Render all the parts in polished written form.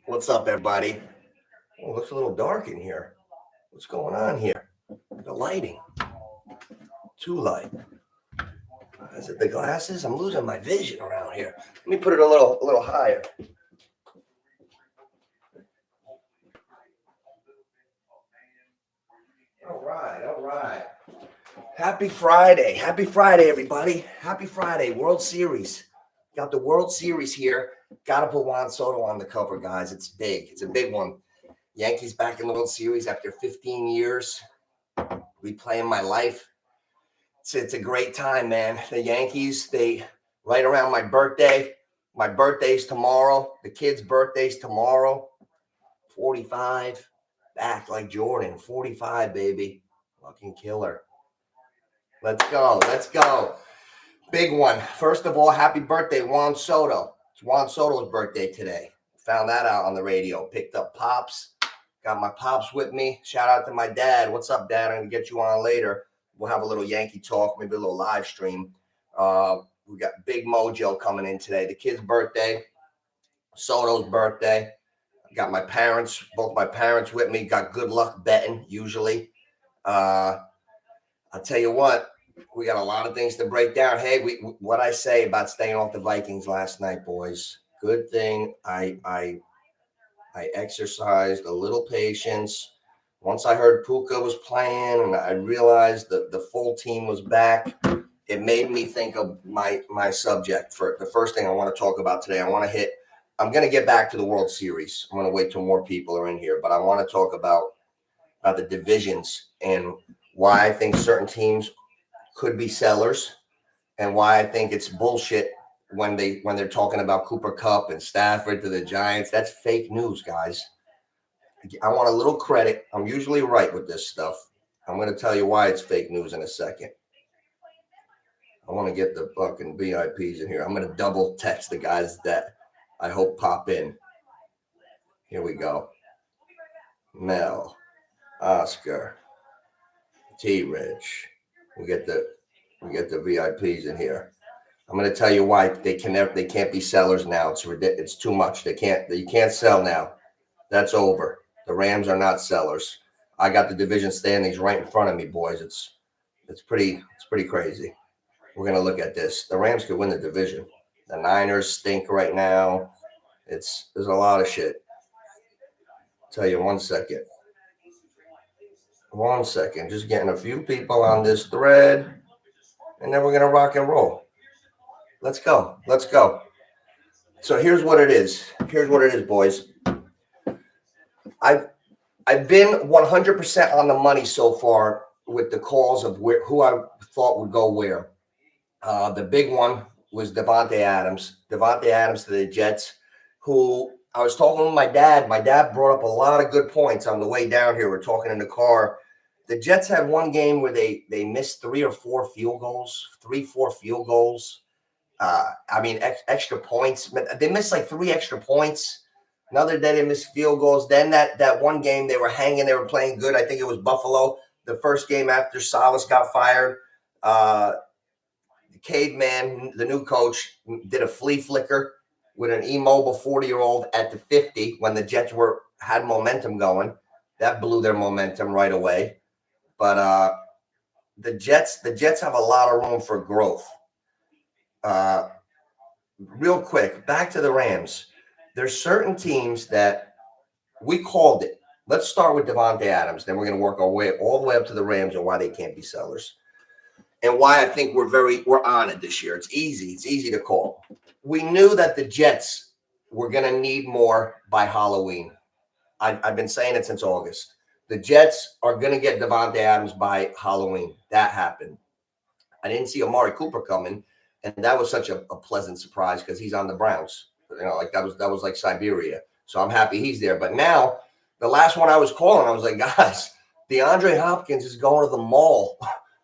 What's up, everybody? Oh, it looks a little dark in here. What's going on here? The lighting. Too light. Is it the glasses? I'm losing my vision around here. Let me put it a little higher. All right. Happy Friday, everybody. Happy Friday, World Series. Got the World Series here. Got to put Juan Soto on the cover, guys. It's big. It's a big one. Yankees back in the World Series after 15 years. Replaying my life. It's a great time, man. The Yankees, they right around my birthday. My birthday's tomorrow. The kids' birthday's tomorrow. 45. Back like Jordan. 45, baby. Fucking killer. Let's go. Big one. First of all, happy birthday, Juan Soto. It's Juan Soto's birthday today. Found that out on the radio. Picked up Pops. Got my Pops with me. Shout out to my dad. What's up, Dad? I'm going to get you on later. We'll have a little Yankee talk, maybe a little live stream. We got Big Mojo coming in today. The kid's birthday. Soto's birthday. I got my parents, both my parents with me. Got good luck betting, usually. I'll tell you what. We got a lot of things to break down. Hey, what I say about staying off the Vikings last night, boys. Good thing I exercised a little patience. Once I heard Puka was playing and I realized that the full team was back, it made me think of my subject for the first thing I want to talk about today. I'm going to get back to the World Series. I'm going to wait till more people are in here, but I want to talk about the divisions and why I think certain teams could be sellers and why I think it's bullshit when they're talking about Cooper Kupp and Stafford to the Giants. That's fake news, guys. I want a little credit. I'm usually right with this stuff. I'm going to tell you why it's fake news in a second. I want to get the fucking VIPs in here. I'm going to double text the guys that I hope pop in. Here we go. Mel, Oscar, T-Rich. We get the VIPs in here. I'm going to tell you why they can't be sellers now. It's too much. You can't sell now. That's over. The Rams are not sellers. I got the division standings right in front of me, boys. It's pretty crazy. We're going to look at this. The Rams could win the division. The Niners stink right now. There's a lot of shit. I'll tell you 1 second. 1 second. Just getting a few people on this thread, and then we're going to rock and roll. Let's go. So here's what it is. Boys. I've been 100% on the money so far with the calls of who I thought would go where. The big one was Davante Adams. Davante Adams to the Jets, who I was talking with my dad. My dad brought up a lot of good points on the way down here. We're talking in the car. The Jets had one game where they missed 3 or 4 field goals, 3-4 field goals. Extra points. They missed like 3 extra points. Another day they missed field goals. Then that one game they were hanging. They were playing good. I think it was Buffalo. The first game after Salas got fired. Caveman, the new coach, did a flea flicker with an immobile 40-year-old at the 50 when the Jets had momentum going. That blew their momentum right away. But the Jets have a lot of room for growth. Real quick, back to the Rams. There's certain teams that we called it. Let's start with Davante Adams. Then we're going to work our way all the way up to the Rams and why they can't be sellers. And why I think we're on it this year. It's easy to call. We knew that the Jets were going to need more by Halloween. I've been saying it since August. The Jets are going to get Davante Adams by Halloween. That happened. I didn't see Amari Cooper coming, and that was such a pleasant surprise because he's on the Browns. Like that was like Siberia. So I'm happy he's there. But now, the last one I was calling, I was like, guys, DeAndre Hopkins is going to the mall.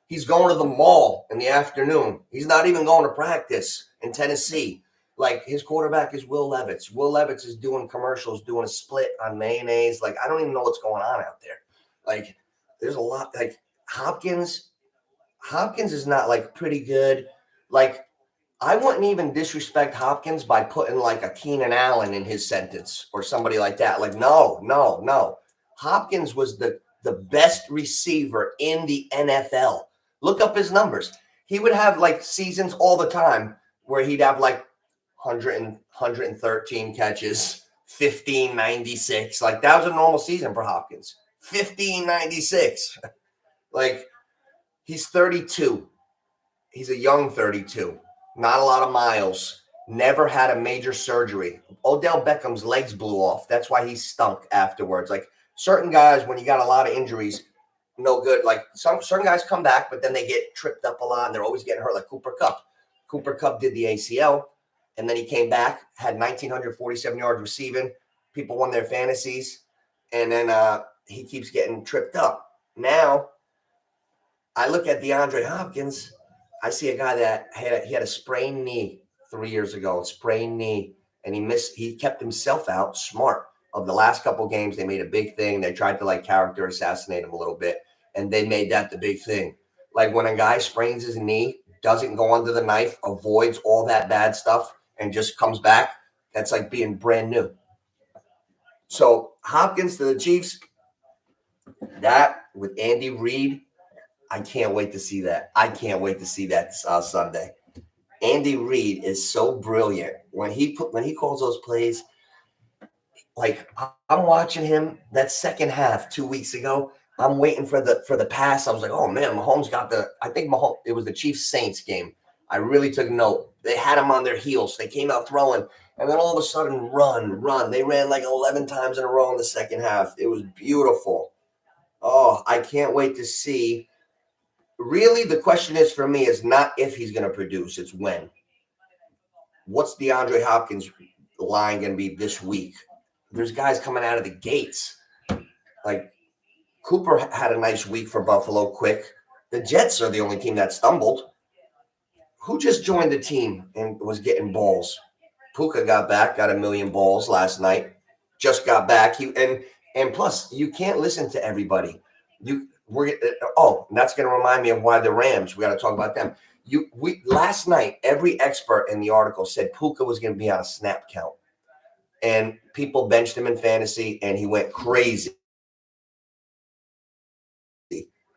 He's going to the mall in the afternoon. He's not even going to practice in Tennessee. Like, his quarterback is Will Levis. Will Levis is doing commercials, doing a split on mayonnaise. Like, I don't even know what's going on out there. Like, there's a lot. Like, Hopkins is not, like, pretty good. Like, I wouldn't even disrespect Hopkins by putting like a Keenan Allen in his sentence or somebody like that. Like, no. Hopkins was the best receiver in the NFL. Look up his numbers. He would have like seasons all the time where he'd have like 113 catches, 1596. Like that was a normal season for Hopkins. 1596. Like he's 32. He's a young 32. Not a lot of miles. Never had a major surgery. Odell Beckham's legs blew off. That's why he stunk afterwards. Like certain guys, when you got a lot of injuries, no good. Like certain guys come back, but then they get tripped up a lot and they're always getting hurt. Like Cooper Kupp. Cooper Kupp did the ACL, and then he came back, had 1,947 yards receiving. People won their fantasies, and then he keeps getting tripped up. Now, I look at DeAndre Hopkins. I see a guy that he had a sprained knee 3 years ago, sprained knee, and he kept himself out. Smart. Of the last couple games, they made a big thing. They tried to like character assassinate him a little bit, and they made that the big thing. Like when a guy sprains his knee, doesn't go under the knife, avoids all that bad stuff, and just comes back, that's like being brand new. So Hopkins to the Chiefs, that with Andy Reid, I can't wait to see that. I can't wait to see that Sunday. Andy Reid is so brilliant when he calls those plays. Like I'm watching him that second half 2 weeks ago. I'm waiting for the pass. I was like, oh man, Mahomes got I think Mahomes, it was the Chiefs Saints game. I really took note. They had him on their heels. They came out throwing, and then all of a sudden, run. They ran like 11 times in a row in the second half. It was beautiful. Oh, I can't wait to see. Really, the question is for me is not if he's going to produce, it's when. What's DeAndre Hopkins' line going to be this week? There's guys coming out of the gates. Like Cooper had a nice week for Buffalo quick. The Jets are the only team that stumbled. Who just joined the team and was getting balls? Puka got back, got 1 million balls last night. Just got back. And plus, you can't listen to everybody. And that's going to remind me of why the Rams. We got to talk about them. Last night, every expert in the article said Puka was going to be on a snap count, and people benched him in fantasy, and he went crazy.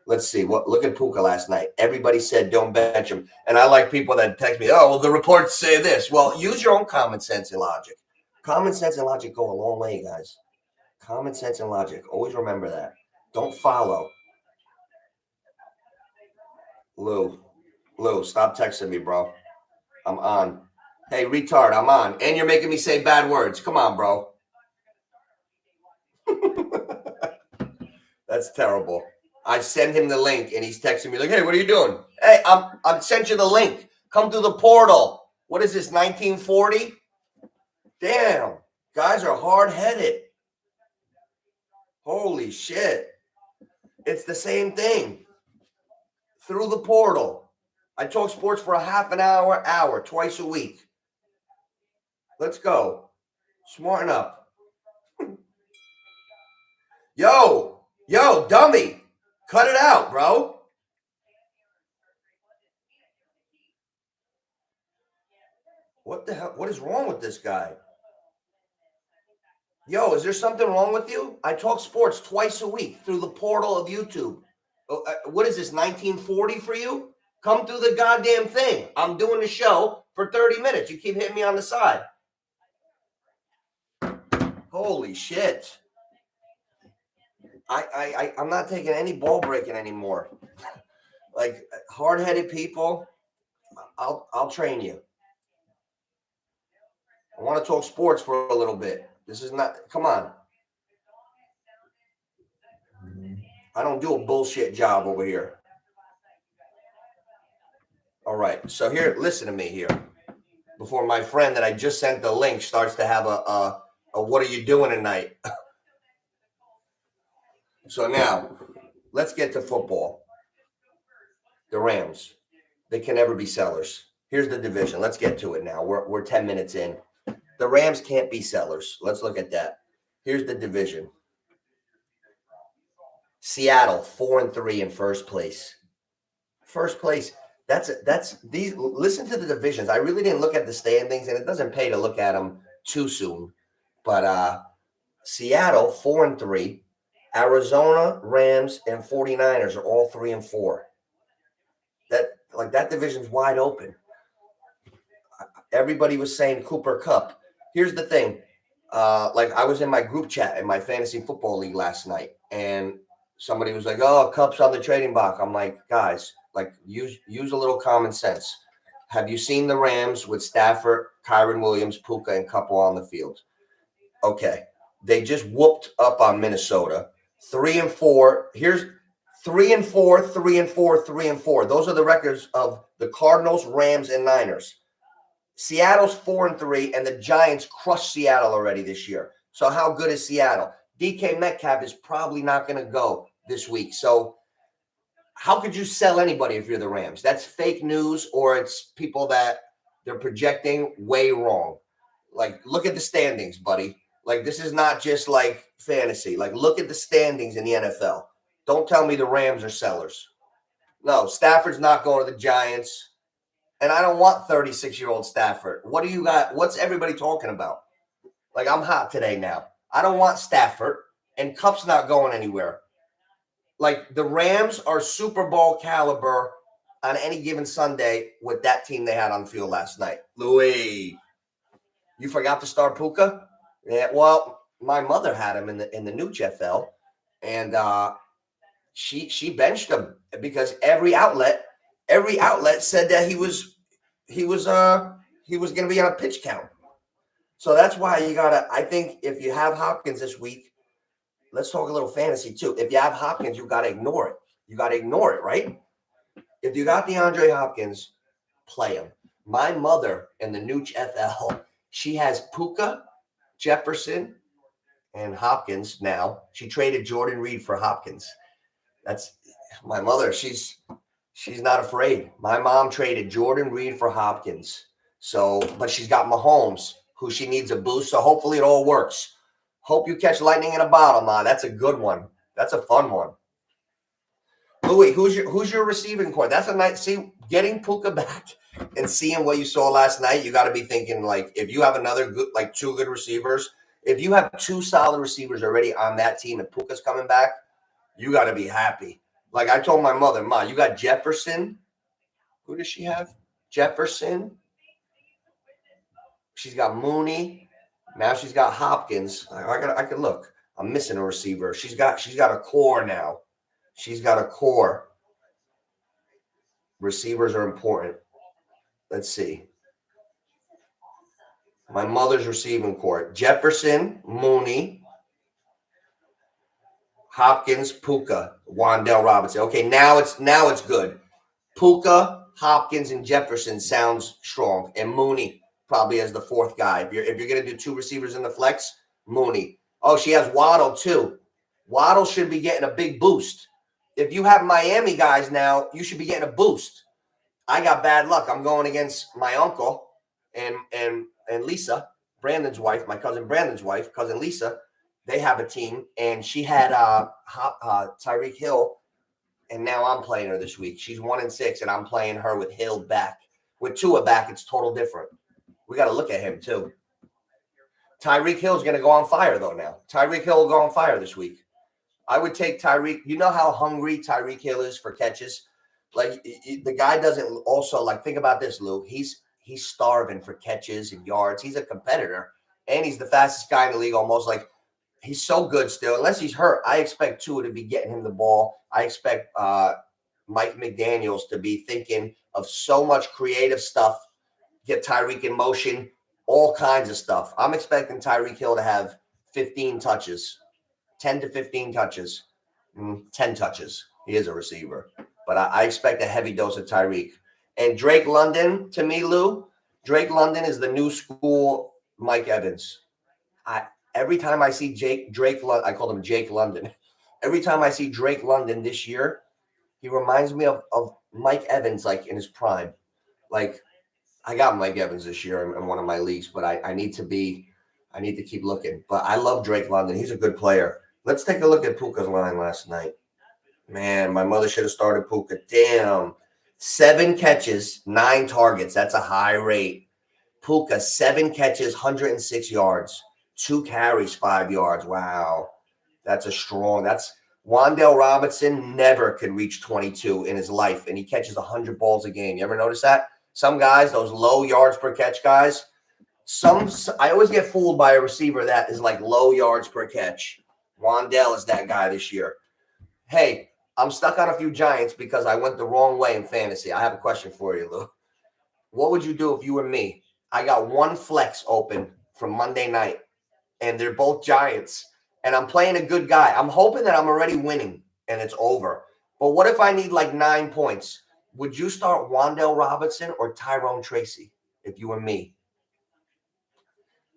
Let's see. Look at Puka last night. Everybody said don't bench him. And I like people that text me, oh, well, the reports say this. Well, use your own common sense and logic. Common sense and logic go a long way, guys. Common sense and logic. Always remember that. Don't follow. Lou, stop texting me, bro. I'm on. Hey, retard, I'm on. And you're making me say bad words. Come on, bro. That's terrible. I send him the link, and he's texting me like, hey, what are you doing? Hey, I'm sent you the link. Come through the portal. What is this, 1940? Damn. Guys are hard-headed. Holy shit. It's the same thing. Through the portal. I talk sports for a half an hour, twice a week. Let's go. Smarten up. Yo, dummy. Cut it out, bro. What the hell? What is wrong with this guy? Yo, is there something wrong with you? I talk sports twice a week through the portal of YouTube. What is this, 1940 for you? Come through the goddamn thing. I'm doing the show for 30 minutes. You keep hitting me on the side. Holy shit. I'm not taking any ball breaking anymore. Like hard-headed people, I'll train you. I want to talk sports for a little bit. This is not, come on. I don't do a bullshit job over here. All right. So here, listen to me here. Before my friend that I just sent the link starts to have a what are you doing tonight? So now, let's get to football. The Rams, they can never be sellers. Here's the division. Let's get to it now. We're 10 minutes in. The Rams can't be sellers. Let's look at that. Here's the division. Seattle, 4-3 in first place. First place. These. Listen to the divisions. I really didn't look at the standings, and it doesn't pay to look at them too soon. But Seattle 4-3, Arizona, Rams, and 49ers are all 3-4. That division's wide open. Everybody was saying Cooper Kupp. Here's the thing. I was in my group chat in my fantasy football league last night, and somebody was like, "Oh, Kupp's on the trading block." I'm like, guys, use a little common sense. Have you seen the Rams with Stafford, Kyron Williams, Puka, and Kupp on the field? Okay, they just whooped up on Minnesota, 3-4. Here's 3-4, 3-4, 3-4. Those are the records of the Cardinals, Rams, and Niners. Seattle's 4-3, and the Giants crushed Seattle already this year. So how good is Seattle? DK Metcalf is probably not going to go this week. So how could you sell anybody if you're the Rams? That's fake news, or it's people that they're projecting way wrong. Look at the standings, buddy. This is not just fantasy. Look at the standings in the NFL. Don't tell me the Rams are sellers. No, Stafford's not going to the Giants. And I don't want 36-year-old Stafford. What do you got? What's everybody talking about? I'm hot today now. I don't want Stafford, and Kupp's not going anywhere. The Rams are Super Bowl caliber on any given Sunday with that team they had on the field last night. Louis, you forgot to start Puka? Yeah, well, my mother had him in the NOOCH FL, and she benched him because every outlet said that he was going to be on a pitch count. So that's why you gotta. I think if you have Hopkins this week, let's talk a little fantasy too. If you have Hopkins, you gotta ignore it. You gotta ignore it, right? If you got DeAndre Hopkins, play him. My mother in the NOOCH FL, she has Puka, Jefferson, and Hopkins now. She traded Jordan Reed for Hopkins. That's my mother. She's not afraid. My mom traded Jordan Reed for Hopkins. So, but she's got Mahomes, who she needs a boost. So hopefully it all works. Hope you catch lightning in a bottle, Ma. That's a good one. That's a fun one. Louis, who's your receiving core? That's a nice. See, getting Puka back and seeing what you saw last night, you got to be thinking if you have another good, two good receivers, if you have two solid receivers already on that team and Puka's coming back, you got to be happy. I told my mother, Ma, you got Jefferson. Who does she have? Jefferson. She's got Mooney. Now she's got Hopkins. I can look. I'm missing a receiver. She's got a core now. She's got a core. Receivers are important. Let's see. My mother's receiving core: Jefferson, Mooney, Hopkins, Puka, Wan'Dale Robinson. Okay, now it's good. Puka, Hopkins, and Jefferson sounds strong, and Mooney probably as the fourth guy. If you're gonna do two receivers in the flex, Mooney. Oh, she has Waddle too. Waddle should be getting a big boost. If you have Miami guys now, you should be getting a boost. I got bad luck. I'm going against my uncle and Lisa, Brandon's wife, my cousin Brandon's wife, cousin Lisa. They have a team, and she had Tyreek Hill, and now I'm playing her this week. She's 1-6, and I'm playing her with Hill back. With Tua back, it's total different. We got to look at him too. Tyreek Hill's going to go on fire though now. Tyreek Hill will go on fire this week. I would take Tyreek. You know how hungry Tyreek Hill is for catches? The guy doesn't also think about this, Lou. He's starving for catches and yards. He's a competitor, and he's the fastest guy in the league almost. He's so good still. Unless he's hurt, I expect Tua to be getting him the ball. I expect Mike McDaniels to be thinking of so much creative stuff, get Tyreek in motion, all kinds of stuff. I'm expecting Tyreek Hill to have 15 touches, 10 to 15 touches, 10 touches. He is a receiver. But I expect a heavy dose of Tyreek. And Drake London, to me, Lou, Drake London is the new school Mike Evans. Every time I see Drake London, I call him Jake London. Every time I see Drake London this year, he reminds me of Mike Evans, in his prime. I got Mike Evans this year in one of my leagues, but I need to keep looking. But I love Drake London. He's a good player. Let's take a look at Puka's line last night. Man, my mother should have started Puka. Damn. 7 catches, 9 targets. That's a high rate. Puka, 7 catches, 106 yards. 2 carries, 5 yards. Wow. That's Wan'Dale Robinson never could reach 22 in his life, and he catches 100 balls a game. You ever notice that? Some guys, those low yards per catch guys, I always get fooled by a receiver that is like low yards per catch. Wan'Dale is that guy this year. Hey, I'm stuck on a few Giants because I went the wrong way in fantasy. I have a question for you, Lou. What would you do if you were me? I got one flex open from Monday night, and they're both Giants, and I'm playing a good guy. I'm hoping that I'm already winning and it's over. But what if I need like 9 points? Would you start Wan'Dale Robinson or Tyrone Tracy if you were me?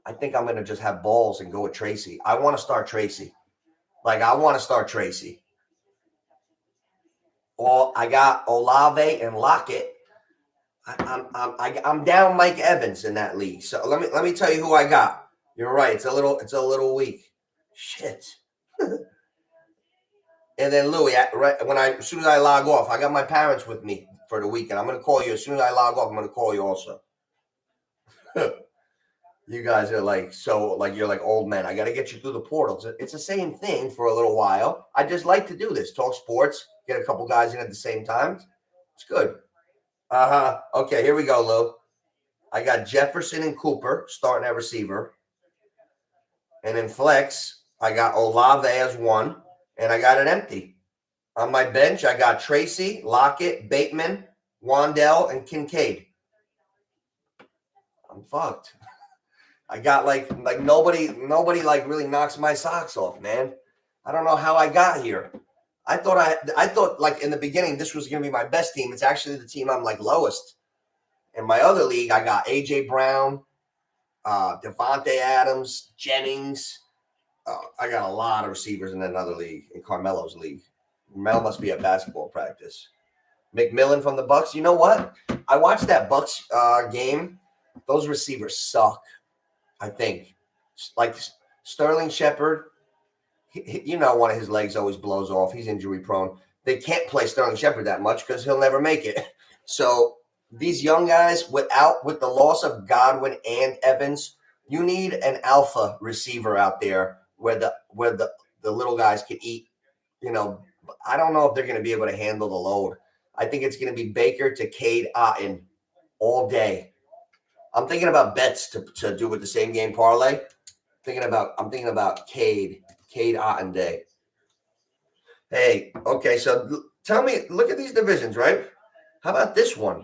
I think I'm going to just have balls and go with Tracy. I want to start Tracy. Or I got Olave and Lockett. I'm down Mike Evans in that league. So let me tell you who I got. You're right. It's a little weak. Shit. And then Louis, as soon as I log off, I got my parents with me for the weekend. I'm going to call you as soon as I log off. I'm going to call you also. You guys are you're like old men. I got to get you through the portal. It's the same thing for a little while. I just like to do this. Talk sports. Get a couple guys in at the same time. It's good. Okay, here we go, Lou. I got Jefferson and Cooper starting at receiver. And in flex, I got Olave as 1. And I got it empty. On my bench, I got Tracy, Lockett, Bateman, Wan'Dale, and Kincaid. I'm fucked. I got like nobody like really knocks my socks off, man. I don't know how I got here. I thought like in the beginning this was gonna be my best team. It's actually the team I'm like lowest. In my other league, I got AJ Brown, Devontae Adams, Jennings. I got a lot of receivers in another league, in Carmelo's league. Mel must be at basketball practice. McMillan from the Bucks. You know what? I watched that Bucks game. Those receivers suck. I think, like Sterling Shepard, one of his legs always blows off. He's injury prone. They can't play Sterling Shepard that much because he'll never make it. So these young guys, with the loss of Godwin and Evans, you need an alpha receiver out there where the little guys can eat. I don't know if they're going to be able to handle the load. I think it's going to be Baker to Cade Otton all day. I'm thinking about bets to do with the same game parlay. I'm thinking about Cade Otton day. Hey, okay, so tell me, look at these divisions, right? How about this one?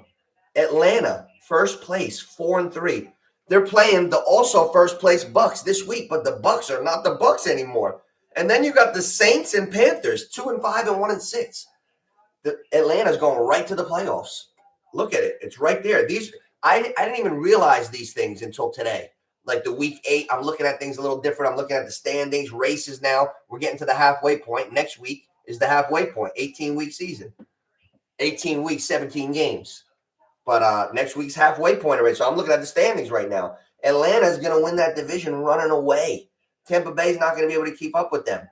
Atlanta, first place, 4-3. They're playing the also first place Bucks this week, but the Bucks are not the Bucks anymore. And then you got the Saints and Panthers, 2-5 and 1-6. Atlanta's going right to the playoffs. Look at it; it's right there. I didn't even realize these things until today. Like the week 8, I'm looking at things a little different. I'm looking at the standings, races now. We're getting to the halfway point. Next week is the halfway point, 18-week season. 18 weeks, 17 games. But next week's halfway point already. So I'm looking at the standings right now. Atlanta's going to win that division running away. Tampa Bay's not going to be able to keep up with them.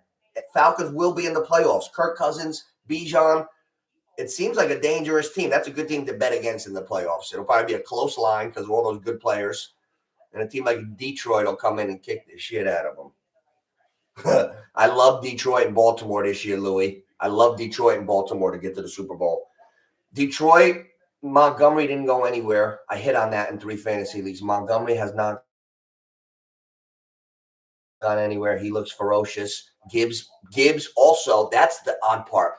Falcons will be in the playoffs. Kirk Cousins, Bijan. It seems like a dangerous team. That's a good team to bet against in the playoffs. It'll probably be a close line because of all those good players. And a team like Detroit will come in and kick the shit out of them. I love Detroit and Baltimore this year, Louis. I love Detroit and Baltimore to get to the Super Bowl. Detroit, Montgomery didn't go anywhere. I hit on that in 3 fantasy leagues. Montgomery has not gone anywhere. He looks ferocious. Gibbs also, that's the odd part.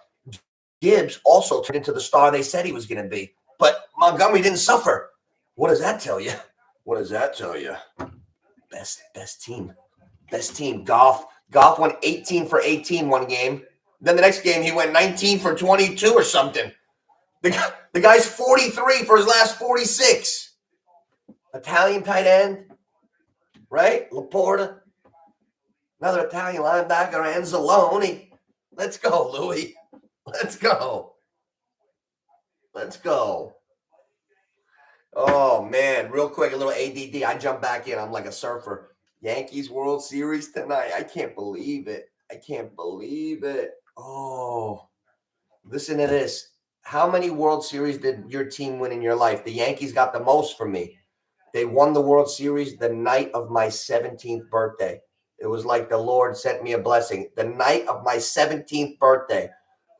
Gibbs also turned into the star they said he was going to be. But Montgomery didn't suffer. What does that tell you? Best team. Goff went 18 for 18 one game. Then the next game, he went 19 for 22 or something. The guy's 43 for his last 46. Italian tight end, right? Laporta. Another Italian linebacker, Anzalone. Let's go, Louis. Let's go. Oh, man. Real quick, a little ADD. I jump back in. I'm like a surfer. Yankees World Series tonight. I can't believe it. Oh, listen to this. how many World Series did your team win in your life? The Yankees got the most for me. They won the World Series the night of my 17th birthday. It was like the Lord sent me a blessing. The night of my 17th birthday,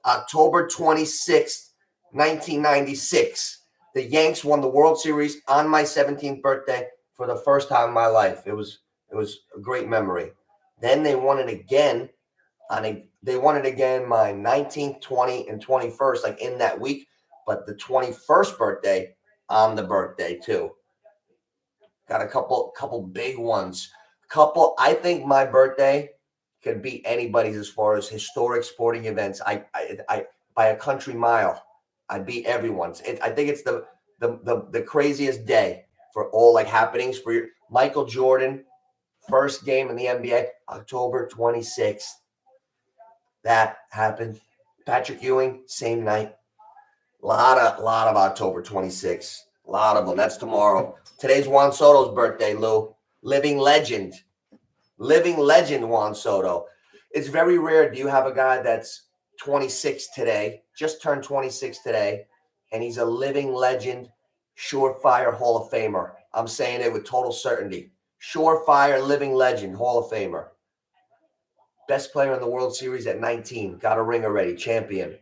October 26th, 1996. The Yanks won the World Series on my 17th birthday for the first time in my life. It was a great memory. Then they won it again my 19th, 20th, and 21st, like in that week. But the 21st birthday, on the birthday too. Got a couple big ones. I think my birthday could beat anybody's as far as historic sporting events. I by a country mile, I beat everyone's. I think it's the craziest day for all like happenings for your Michael Jordan first game in the NBA, October 26th. That happened. Patrick Ewing, same night. Lot of October 26th. A lot of them. That's tomorrow. Today's Juan Soto's birthday, Lou. Living legend. Living legend, Juan Soto. It's very rare. Do you have a guy that's 26 today, just turned 26 today, and he's a living legend, surefire Hall of Famer? I'm saying it with total certainty. Surefire living legend, Hall of Famer. Best player in the World Series at 19. Got a ring already. Champion.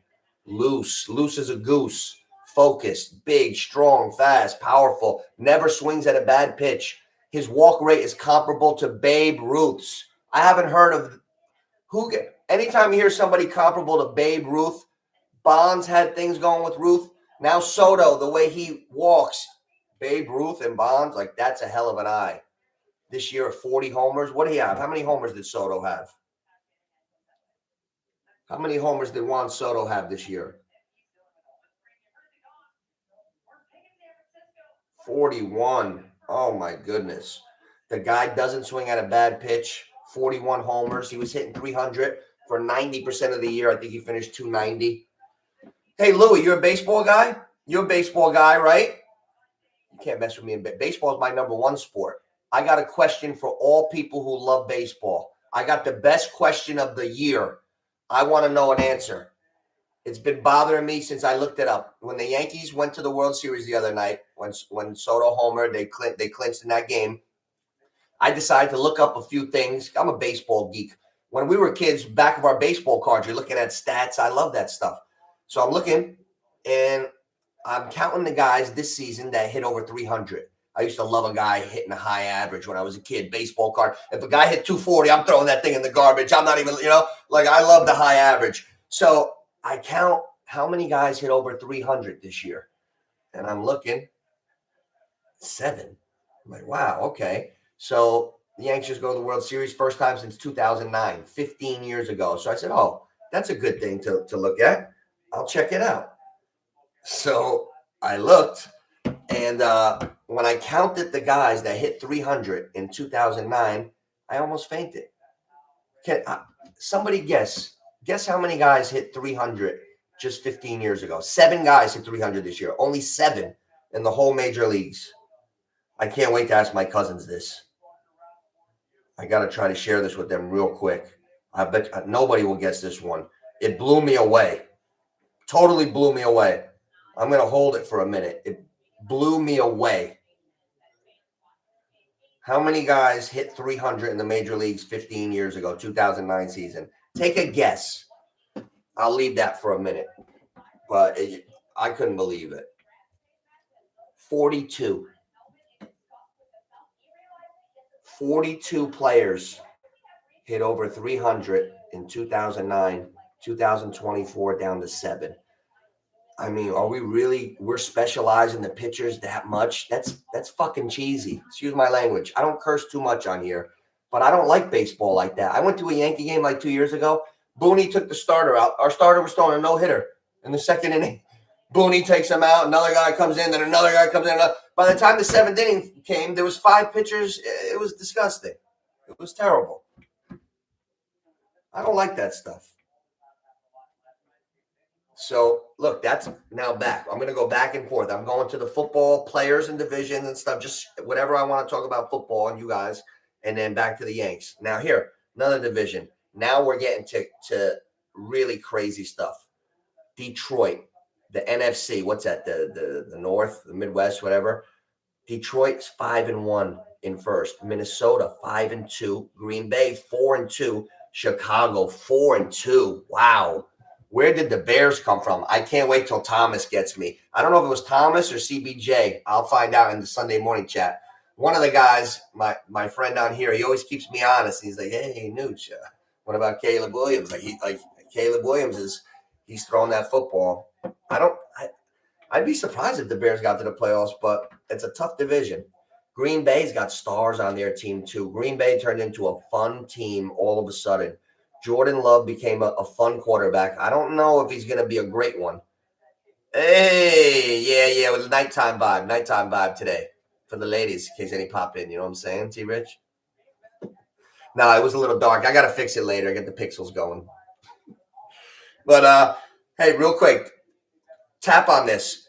Loose as a goose. Focused, big, strong, fast, powerful. Never swings at a bad pitch. His walk rate is comparable to Babe Ruth's. I haven't heard of anytime you hear somebody comparable to Babe Ruth, Bonds had things going with Ruth. Now Soto, the way he walks, Babe Ruth and Bonds, like that's a hell of an eye. This year, 40 homers. What do you have? How many homers did Soto have? How many homers did Juan Soto have this year? 41. Oh, my goodness. The guy doesn't swing at a bad pitch. 41 homers. He was hitting 300 for 90% of the year. I think he finished 290. Hey, Louie, you're a baseball guy? You're a baseball guy, right? You can't mess with me. Baseball is my number one sport. I got a question for all people who love baseball. I got the best question of the year. I want to know an answer. It's been bothering me since I looked it up. When the Yankees went to the World Series the other night, when Soto homered, they clinched in that game. I decided to look up a few things. I'm a baseball geek. When we were kids, back of our baseball cards, you're looking at stats. I love that stuff. So I'm looking, and I'm counting the guys this season that hit over 300. I used to love a guy hitting a high average when I was a kid, baseball card. If a guy hit 240, I'm throwing that thing in the garbage. I'm not even, like I love the high average. So I count how many guys hit over 300 this year. And I'm looking, 7. I'm like, wow, okay. So the Yankees go to the World Series first time since 2009, 15 years ago. So I said, oh, that's a good thing to look at. I'll check it out. So I looked, and when I counted the guys that hit 300 in 2009, I almost fainted. Can somebody guess? Guess how many guys hit 300 just 15 years ago? 7 guys hit 300 this year. Only 7 in the whole major leagues. I can't wait to ask my cousins this. I got to try to share this with them real quick. I bet nobody will guess this one. It blew me away. Totally blew me away. I'm going to hold it for a minute. It blew me away. How many guys hit 300 in the major leagues 15 years ago, 2009 season? Take a guess. I'll leave that for a minute. But I couldn't believe it. 42. 42 players hit over 300 in 2009, 2024 down to 7. I mean, are we really, we're specializing the pitchers that much? That's fucking cheesy. Excuse my language. I don't curse too much on here, but I don't like baseball like that. I went to a Yankee game like 2 years ago. Booney took the starter out. Our starter was throwing a no-hitter in the second inning. Booney takes him out. Another guy comes in. Then another guy comes in. By the time the 7th inning came, there was 5 pitchers. It was disgusting. It was terrible. I don't like that stuff. So, look, that's now back. I'm going to go back and forth. I'm going to the football players and divisions and stuff, just whatever I want to talk about football and you guys, and then back to the Yanks. Now, here, another division. Now we're getting to really crazy stuff. Detroit. the NFC. What's that? The North, the Midwest, whatever. Detroit's 5-1 in first. Minnesota 5-2. Green Bay 4-2. Chicago 4-2. Wow. Where did the Bears come from? I can't wait till Thomas gets me. I don't know if it was Thomas or CBJ. I'll find out in the Sunday morning chat. One of the guys, my friend down here, he always keeps me honest. He's like, "Hey, Nooch, what about Caleb Williams?" Like Caleb Williams he's throwing that football. I'd be surprised if the Bears got to the playoffs, but it's a tough division. Green Bay's got stars on their team too. Green Bay turned into a fun team all of a sudden. Jordan Love became a fun quarterback. I don't know if he's going to be a great one. Hey, yeah, with a nighttime vibe today for the ladies, in case any pop in. You know what I'm saying, T-Rich? No, it was a little dark. I got to fix it later, get the pixels going. But, hey, real quick, tap on this.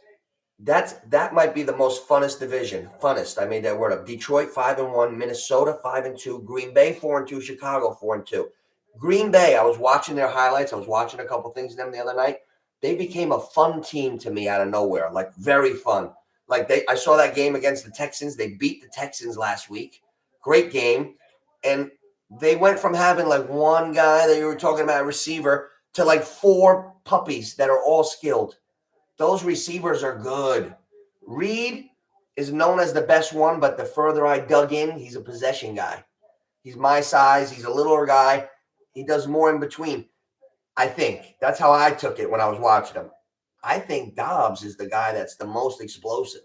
That might be the most funnest division. Funnest. I made that word up. Detroit 5-1, Minnesota 5-2, Green Bay 4-2, Chicago 4-2. Green Bay, I was watching their highlights. I was watching a couple things of them the other night. They became a fun team to me out of nowhere, like very fun. Like I saw that game against the Texans. They beat the Texans last week. Great game. And they went from having like one guy that you were talking about, a receiver, to like 4 puppies that are all skilled. Those receivers are good. Reed is known as the best one, but the further I dug in, he's a possession guy. He's my size. He's a littler guy. He does more in between. I think that's how I took it when I was watching him. I think Dobbs is the guy that's the most explosive.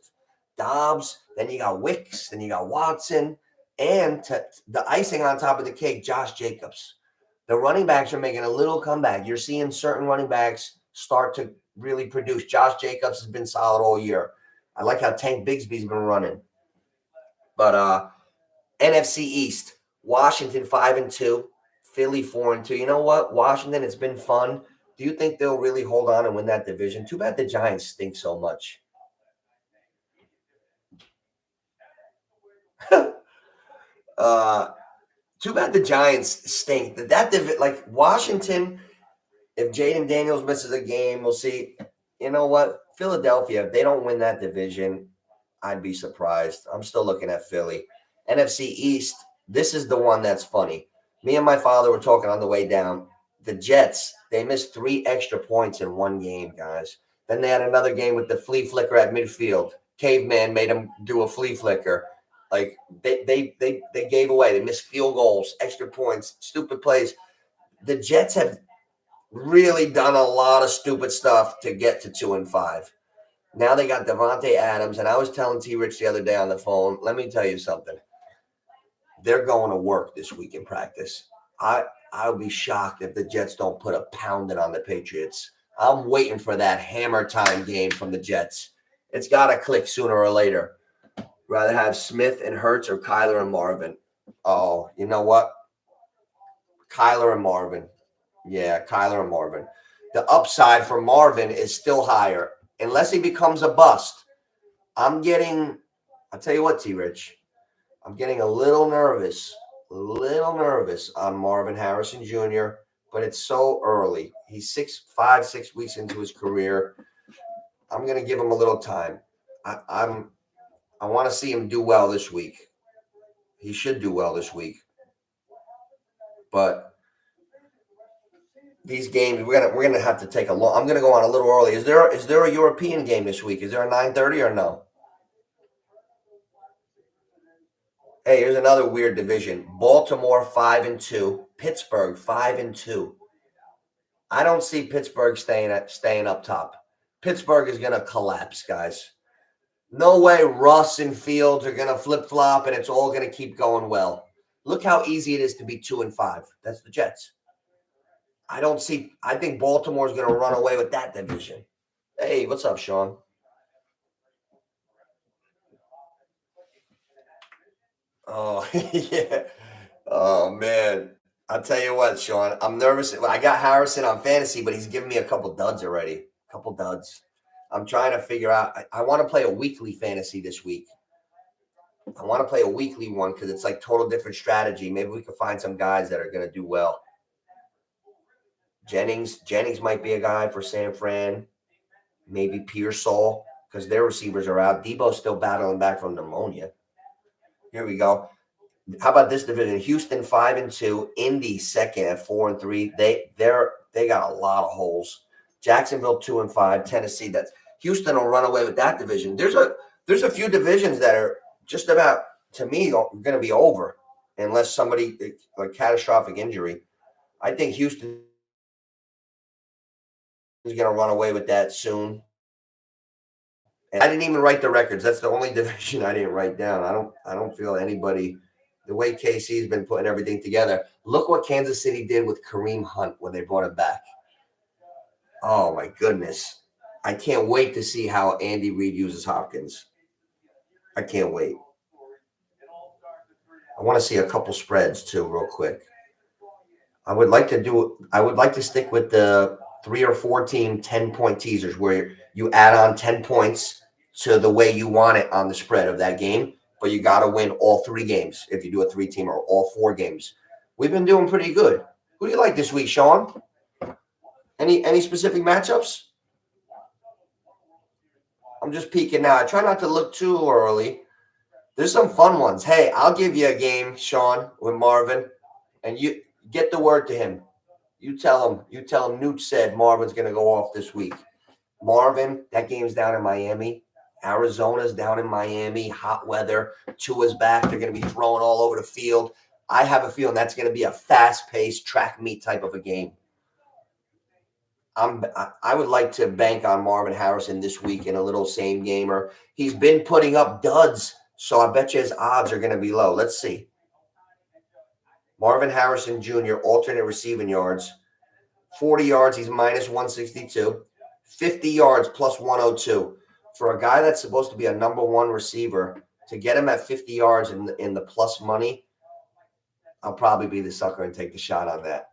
Dobbs, then you got Wicks, then you got Watson, and the icing on top of the cake, Josh Jacobs. The running backs are making a little comeback. You're seeing certain running backs start to really produce. Josh Jacobs has been solid all year. I like how Tank Bigsby's been running. But NFC East, Washington 5-2, Philly 4-2. You know what? Washington, it's been fun. Do you think they'll really hold on and win that division? Too bad the Giants stink so much. Too bad the Giants stink. Like Washington, if Jaden Daniels misses a game, we'll see. You know what? Philadelphia, if they don't win that division, I'd be surprised. I'm still looking at Philly. NFC East, this is the one that's funny. Me and my father were talking on the way down. The Jets, they missed 3 extra points in one game, guys. Then they had another game with the flea flicker at midfield. Caveman made them do a flea flicker. Like they gave away. They missed field goals, extra points, stupid plays. The Jets have really done a lot of stupid stuff to get to 2-5. Now they got Devontae Adams, and I was telling T-Rich the other day on the phone, let me tell you something. They're going to work this week in practice. I'll be shocked if the Jets don't put a pounding on the Patriots. I'm waiting for that hammer time game from the Jets. It's got to click sooner or later. Rather have Smith and Hurts or Kyler and Marvin. Oh, you know what? Kyler and Marvin. Yeah, Kyler and Marvin. The upside for Marvin is still higher. Unless he becomes a bust. I'll tell you what, T-Rich. I'm getting a little nervous on Marvin Harrison Jr., but it's so early. He's 6 weeks into his career. I'm going to give him a little time. I want to see him do well this week. He should do well this week. But these games, we're gonna have to take a long. I'm gonna go on a little early. Is there a European game this week? Is there a 9:30 or no? Hey, here's another weird division. Baltimore 5-2, Pittsburgh 5-2. I don't see Pittsburgh staying up top. Pittsburgh is gonna collapse, guys. No way Russ and Fields are gonna flip-flop and it's all gonna keep going well. Look how easy it is to be 2-5. That's the Jets. I think Baltimore's going to run away with that division. Hey, what's up, Sean? Oh, yeah. Oh, man. I'll tell you what, Sean. I'm nervous. I got Harrison on fantasy, but he's giving me a couple duds already. A couple duds. I'm trying to figure out. I want to play a weekly fantasy this week. I want to play a weekly one because it's like total different strategy. Maybe we can find some guys that are going to do well. Jennings might be a guy for San Fran. maybe Pearsall, because their receivers are out. Debo's still battling back from pneumonia. Here we go. How about this division? Houston 5-2, Indy second at 4-3. They got a lot of holes. Jacksonville 2-5, Tennessee. That's Houston will run away with that division. There's a few divisions that are just about, to me, going to be over unless somebody like catastrophic injury. I think Houston is going to run away with that soon. And I didn't even write the records. That's the only division I didn't write down. I don't feel anybody. The way KC's been putting everything together. Look what Kansas City did with Kareem Hunt when they brought him back. Oh, my goodness. I can't wait to see how Andy Reid uses Hopkins. I can't wait. I want to see a couple spreads, too, real quick. I would like to stick with the 3 or 4 team 10-point teasers where you add on 10 points to the way you want it on the spread of that game. But you got to win all 3 games if you do a 3-team or all 4 games. We've been doing pretty good. Who do you like this week, Sean? Any specific matchups? I'm just peeking now. I try not to look too early. There's some fun ones. Hey, I'll give you a game, Sean, with Marvin, and you get the word to him. You tell him NOOCH said Marvin's going to go off this week. Marvin, that game's down in Miami. Arizona's down in Miami, hot weather. Tua's back. They're going to be throwing all over the field. I have a feeling that's going to be a fast-paced track meet type of a game. I would like to bank on Marvin Harrison this week in a little same gamer. He's been putting up duds, so I bet you his odds are going to be low. Let's see. Marvin Harrison Jr., alternate receiving yards. 40 yards, he's minus 162. 50 yards, plus 102. For a guy that's supposed to be a number 1 receiver, to get him at 50 yards in the plus money, I'll probably be the sucker and take the shot on that.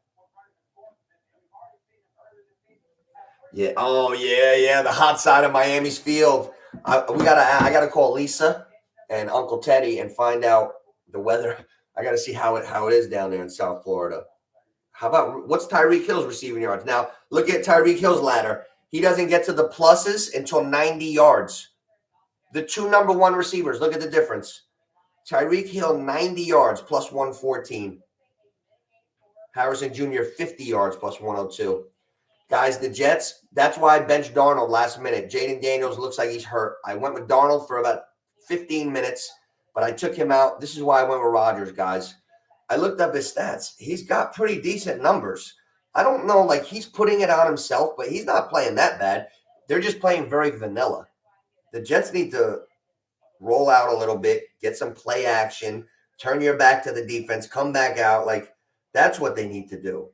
Yeah. Oh, yeah. The hot side of Miami's field. I gotta call Lisa and Uncle Teddy and find out the weather. I gotta see how it is down there in South Florida. How about what's Tyreek Hill's receiving yards? Now look at Tyreek Hill's ladder. He doesn't get to the pluses until 90 yards. The 2 number 1 receivers. Look at the difference. Tyreek Hill 90 yards plus 114. Harrison Jr. 50 yards plus 102. Guys, the Jets, that's why I benched Darnold last minute. Jaden Daniels looks like he's hurt. I went with Darnold for about 15 minutes, but I took him out. This is why I went with Rodgers, guys. I looked up his stats. He's got pretty decent numbers. I don't know, like he's putting it on himself, but he's not playing that bad. They're just playing very vanilla. The Jets need to roll out a little bit, get some play action, turn your back to the defense, come back out. Like, that's what they need to do.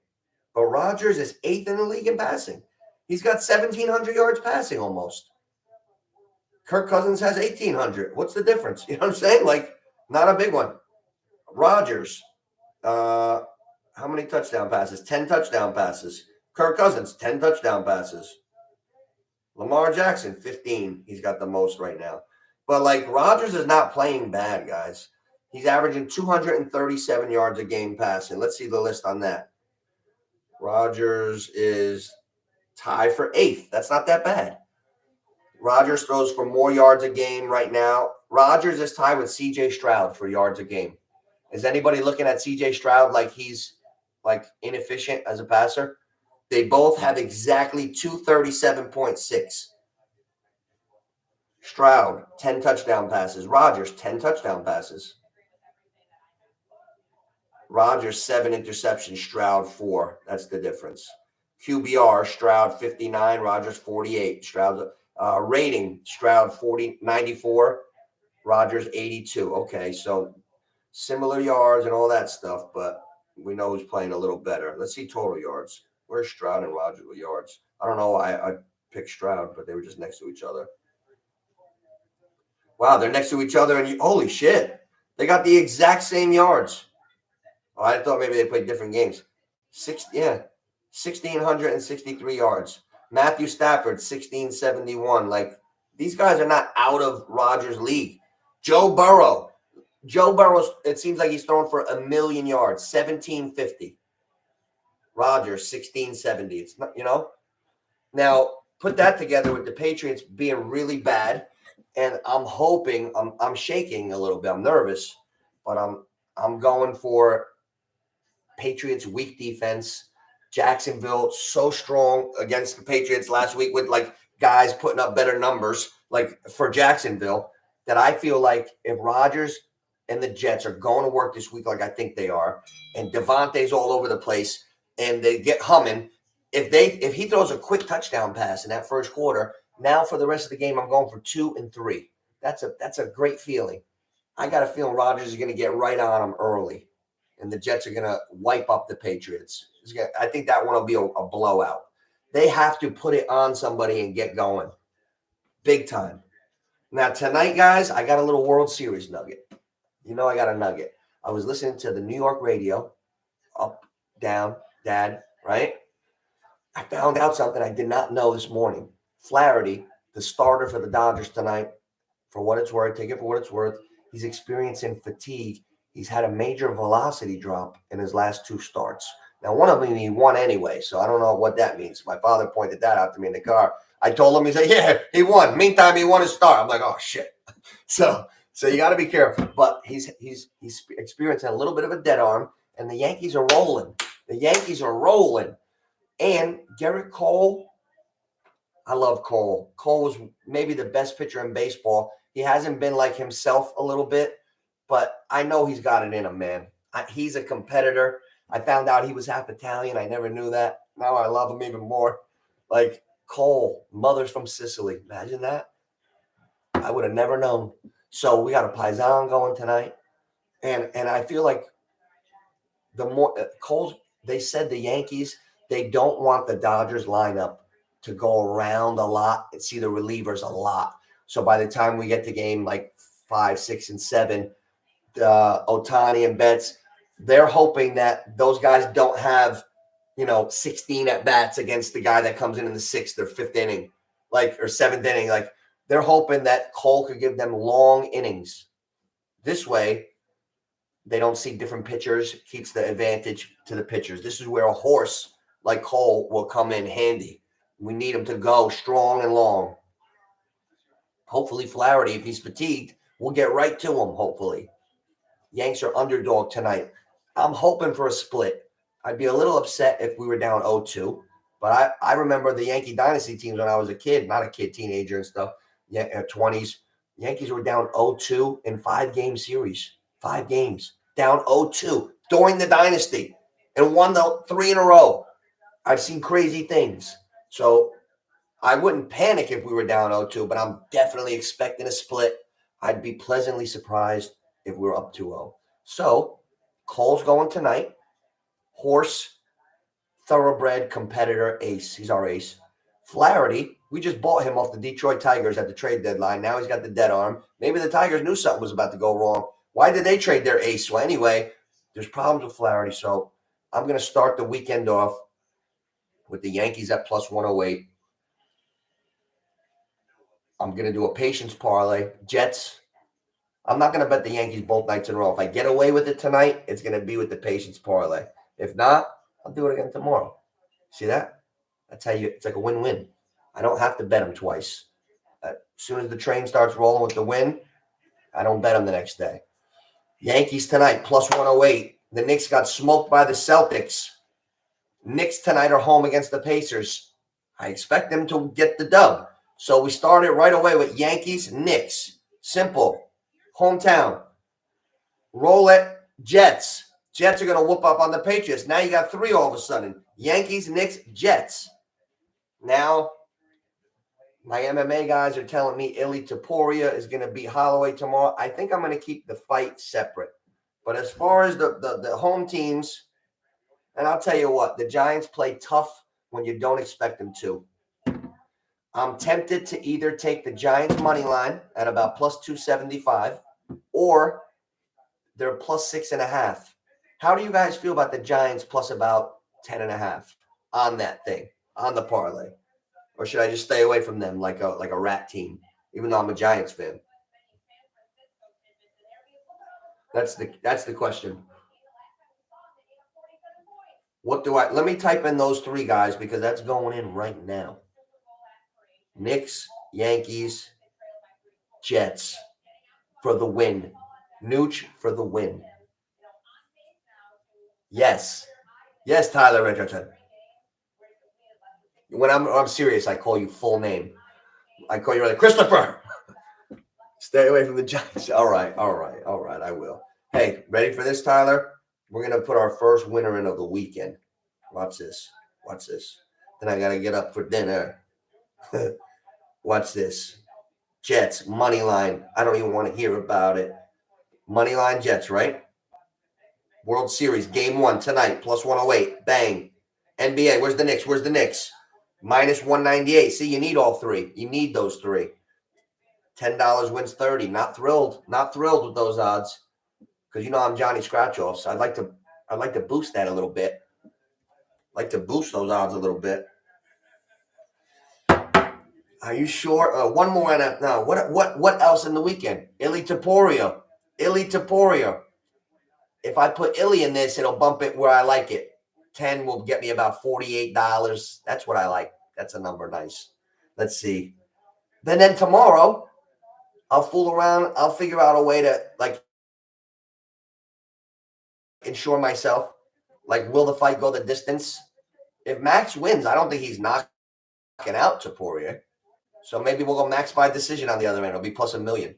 But Rodgers is 8th in the league in passing. He's got 1,700 yards passing almost. Kirk Cousins has 1,800. What's the difference? You know what I'm saying? Like, not a big one. Rodgers, how many touchdown passes? 10 touchdown passes. Kirk Cousins, 10 touchdown passes. Lamar Jackson, 15. He's got the most right now. But, like, Rodgers is not playing bad, guys. He's averaging 237 yards a game passing. Let's see the list on that. Rodgers is tied for 8th. That's not that bad. Rodgers throws for more yards a game right now. Rodgers is tied with C.J. Stroud for yards a game. Is anybody looking at C.J. Stroud like he's like inefficient as a passer? They both have exactly 237.6. Stroud, 10 touchdown passes. Rodgers, 10 touchdown passes. Rodgers, 7 interceptions. Stroud, 4. That's the difference. QBR, Stroud, 59. Rodgers, 48. Stroud rating, Stroud, 94. Rodgers, 82. Okay, so similar yards and all that stuff, but we know who's playing a little better. Let's see total yards. Where's Stroud and Rodgers with yards? I don't know why I picked Stroud, but they were just next to each other. Wow, they're next to each other, and holy shit, they got the exact same yards. Oh, I thought maybe they played different games. 1,663 yards. Matthew Stafford, 1,671. Like, these guys are not out of Rodgers' league. Joe Burrow, it seems like he's throwing for 1,000,000 yards, 1,750. Rodgers, 1,670. It's not, Now, put that together with the Patriots being really bad, and I'm hoping I'm shaking a little bit. I'm nervous, but I'm going for Patriots weak defense. Jacksonville so strong against the Patriots last week with like guys putting up better numbers like for Jacksonville that I feel like if Rodgers and the Jets are going to work this week like I think they are, and Devontae's all over the place and they get humming, if he throws a quick touchdown pass in that first quarter, now for the rest of the game I'm going for 2 and 3. That's a great feeling. I got a feeling Rodgers is going to get right on them early, and the Jets are going to wipe up the Patriots. I think that one will be a blowout. They have to put it on somebody and get going big time. Now, tonight, guys, I got a little World Series nugget. You know I got a nugget. I was listening to the New York radio, up, down, dad, right? I found out something I did not know this morning. Flaherty, the starter for the Dodgers tonight, for what it's worth, take it for what it's worth, he's experiencing fatigue. He's had a major velocity drop in his last 2 starts. Now, one of them he won anyway, so I don't know what that means. My father pointed that out to me in the car. I told him, he said, yeah, he won. Meantime, he won his start. I'm like, oh, shit. So you got to be careful. But he's experiencing a little bit of a dead arm, and the Yankees are rolling. The Yankees are rolling. And Garrett Cole, I love Cole. Cole was maybe the best pitcher in baseball. He hasn't been like himself a little bit, but I know he's got it in him, man. He's a competitor. I found out he was half Italian. I never knew that. Now I love him even more. Like Cole, mother's from Sicily. Imagine that. I would have never known. So we got a Paisan going tonight. And I feel like the more Cole's, they said the Yankees, they don't want the Dodgers lineup to go around a lot and see the relievers a lot. So by the time we get to game like 5, 6, and 7, Ohtani and Betts, they're hoping that those guys don't have, 16 at bats against the guy that comes in the 6th or 5th inning, or 7th inning. Like they're hoping that Cole could give them long innings. This way, they don't see different pitchers, keeps the advantage to the pitchers. This is where a horse like Cole will come in handy. We need him to go strong and long. Hopefully, Flaherty, if he's fatigued, we'll get right to him, hopefully. Yanks are underdog tonight. I'm hoping for a split. I'd be a little upset if we were down 0-2. But I remember the Yankee dynasty teams when I was a kid, not a kid, teenager and stuff, 20s. Yankees were down 0-2 in 5-game series. 5 games. Down 0-2 during the dynasty and won the 3 in a row. I've seen crazy things. So I wouldn't panic if we were down 0-2, but I'm definitely expecting a split. I'd be pleasantly surprised if we were up 2-0. So Cole's going tonight. Horse, thoroughbred, competitor, ace. He's our ace. Flaherty, we just bought him off the Detroit Tigers at the trade deadline. Now he's got the dead arm. Maybe the Tigers knew something was about to go wrong. Why did they trade their ace? Well, anyway, there's problems with Flaherty. So I'm going to start the weekend off with the Yankees at plus 108. I'm going to do a patience parlay. Jets. I'm not going to bet the Yankees both nights in a row. If I get away with it tonight, it's going to be with the patience parlay. If not, I'll do it again tomorrow. See that? That's how it's like a win-win. I don't have to bet them twice. As soon as the train starts rolling with the win, I don't bet them the next day. Yankees tonight, plus 108. The Knicks got smoked by the Celtics. Knicks tonight are home against the Pacers. I expect them to get the dub. So we started right away with Yankees, Knicks. Simple. Hometown. Roll it. Jets. Jets are going to whoop up on the Patriots. Now you got 3 all of a sudden. Yankees, Knicks, Jets. Now, my MMA guys are telling me Ili Topuria is going to beat Holloway tomorrow. I think I'm going to keep the fight separate. But as far as the home teams, and I'll tell you what, the Giants play tough when you don't expect them to. I'm tempted to either take the Giants money line at about plus 275 or they're plus 6.5. How do you guys feel about the Giants plus about 10.5 on that thing, on the parlay? Or should I just stay away from them like a rat team, even though I'm a Giants fan? That's the question. Let me type in those 3 guys because that's going in right now. Knicks, Yankees, Jets for the win. NOOCH for the win. Yes. Yes, Tyler Richardson. When I'm serious, I call you full name. I call you Christopher. Stay away from the Giants. All right. I will. Hey, ready for this, Tyler? We're going to put our first winner in of the weekend. Watch this. Then I got to get up for dinner. Watch this. Jets, money line. I don't even want to hear about it. Money line Jets, right? World Series, game 1 tonight, plus 108. Bang. NBA, where's the Knicks? Minus 198. See, you need all three. You need those three. $10 wins 30. Not thrilled with those odds. Because I'm Johnny Scratch-Offs. I'd like to boost that a little bit. Like to boost those odds a little bit. Are you sure? One more. No. What else in the weekend? Illy Taporia. If I put Illy in this, it'll bump it where I like it. 10 will get me about $48. That's what I like. That's a number nice. Let's see. Then tomorrow, I'll fool around. I'll figure out a way to insure myself. Will the fight go the distance? If Max wins, I don't think he's knocking out Taporia. So maybe we'll go Max by decision on the other end. It'll be plus $1 million.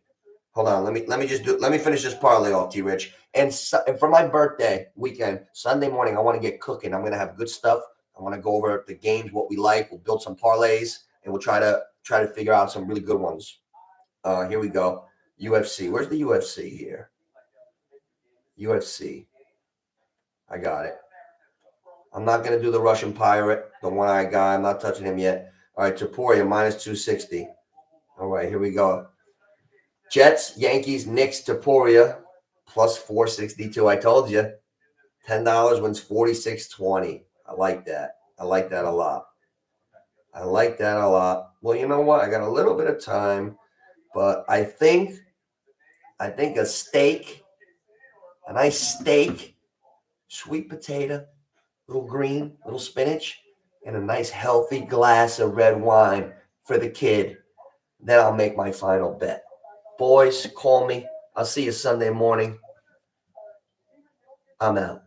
Hold on. Let me finish this parlay off, T-Rich. And for my birthday weekend, Sunday morning, I want to get cooking. I'm going to have good stuff. I want to go over the games, what we like. We'll build some parlays, and we'll try to figure out some really good ones. Here we go. UFC. Where's the UFC here? UFC. I got it. I'm not going to do the Russian Pirate, the one-eyed guy. I'm not touching him yet. All right, Taporia, minus 260. All right, here we go. Jets, Yankees, Knicks, Taporia, plus 462. I told you. $10 wins 46.20. I like that. I like that a lot. Well, you know what? I got a little bit of time, but I think a steak, a nice steak, sweet potato, little green, little spinach, and a nice healthy glass of red wine for the kid. Then I'll make my final bet. Boys, call me. I'll see you Sunday morning. I'm out.